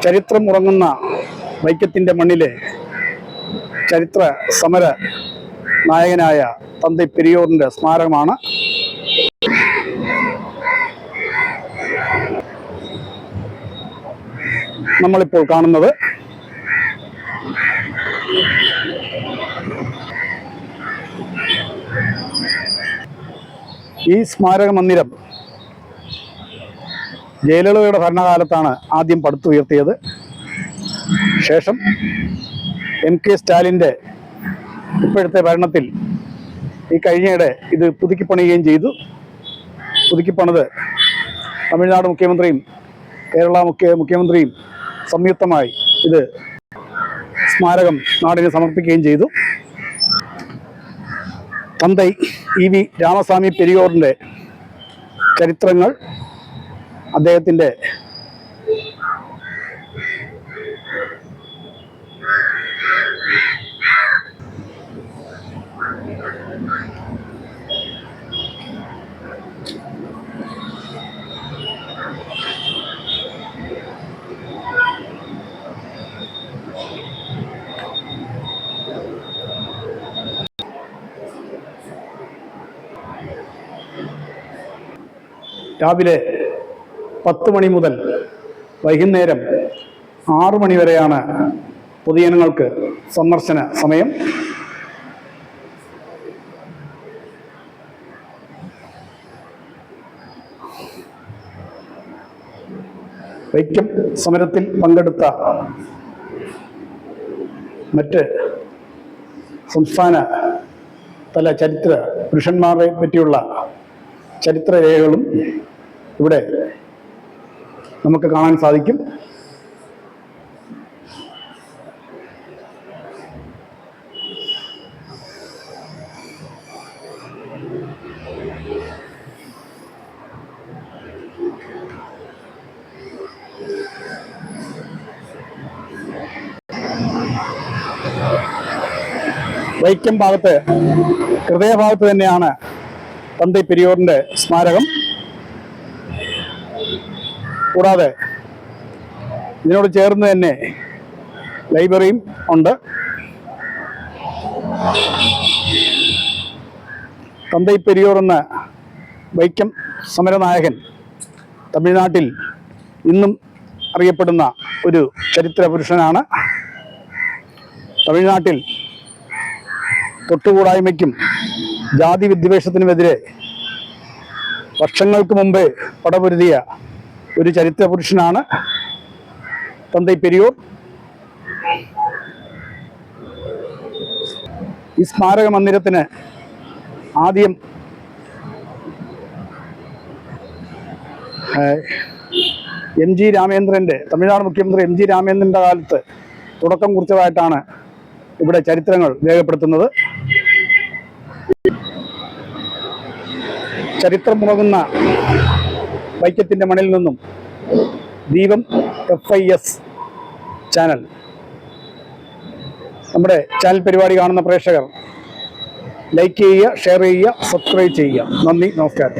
ചരിത്രം ഉറങ്ങുന്ന വൈക്കത്തിൻ്റെ മണ്ണിലെ ചരിത്ര സമര നായകനായ തന്തൈ പെരിയോറിൻ്റെ സ്മാരകമാണ് നമ്മളിപ്പോൾ കാണുന്നത്. ഈ സ്മാരക മന്ദിരം ജയലളിതയുടെ ഭരണകാലത്താണ് ആദ്യം പടുത്തുയർത്തിയത്. ശേഷം MK സ്റ്റാലിൻ്റെ ഇപ്പോഴത്തെ ഭരണത്തിൽ ഈ കഴിഞ്ഞയിടെ ഇത് പുതുക്കിപ്പണിയുകയും ചെയ്തു. പുതുക്കിപ്പണിത് തമിഴ്നാട് മുഖ്യമന്ത്രിയും കേരള മുഖ്യമന്ത്രിയും സംയുക്തമായി ഇത് സ്മാരകം നാടിന് സമർപ്പിക്കുകയും ചെയ്തു. തന്തൈ EV രാമസ്വാമി പെരിയോറിൻ്റെ ചരിത്രങ്ങൾ, അദ്ദേഹത്തിൻ്റെ രാവിലെ 10 മണി മുതൽ വൈകുന്നേരം 6 മണി വരെയാണ് പൊതുജനങ്ങൾക്ക് സന്ദർശന സമയം. വൈക്കം സമരത്തിൽ പങ്കെടുത്ത മറ്റ് സംസ്ഥാന തല ചരിത്ര പുരുഷന്മാരെ പറ്റിയുള്ള ചരിത്രരേഖകളും ഇവിടെ നമുക്ക് കാണാൻ സാധിക്കും. വൈക്കം ഭാഗത്ത്, ഹൃദയഭാഗത്ത് തന്നെയാണ് തന്തൈ പെരിയോറിൻ്റെ സ്മാരകം. കൂടാതെ ഇതിനോട് ചേർന്ന് തന്നെ ലൈബ്രറിയും ഉണ്ട്. തന്തൈ പെരിയോർ എന്ന വൈക്കം സമരനായകൻ തമിഴ്നാട്ടിൽ ഇന്നും അറിയപ്പെടുന്ന ഒരു ചരിത്ര പുരുഷനാണ്. തമിഴ്നാട്ടിൽ തൊട്ടുകൂടായ്മയ്ക്കും ജാതി വിദ്വേഷത്തിനുമെതിരെ വർഷങ്ങൾക്ക് മുമ്പേ പടപൊരുതിയ ഒരു ചരിത്ര പുരുഷനാണ് തന്തൈ പെരിയോർ. ഈ സ്മാരക മന്ദിരത്തിന് ആദ്യം തമിഴ്നാട് മുഖ്യമന്ത്രി MG രാമേന്ദ്രൻ്റെ കാലത്ത് തുടക്കം കുറിച്ചതായിട്ടാണ് ഇവിടെ ചരിത്രങ്ങൾ രേഖപ്പെടുത്തുന്നത്. ചരിത്രമുറങ്ങുന്ന വൈക്കത്തിൻ്റെ മണ്ണിൽ നിന്നും ദീപം FIS ചാനൽ, നമ്മുടെ ചാനൽ പരിപാടി കാണുന്ന പ്രേക്ഷകർ ലൈക്ക് ചെയ്യുക, ഷെയർ ചെയ്യുക, സബ്സ്ക്രൈബ് ചെയ്യുക. നന്ദി, നമസ്കാരം.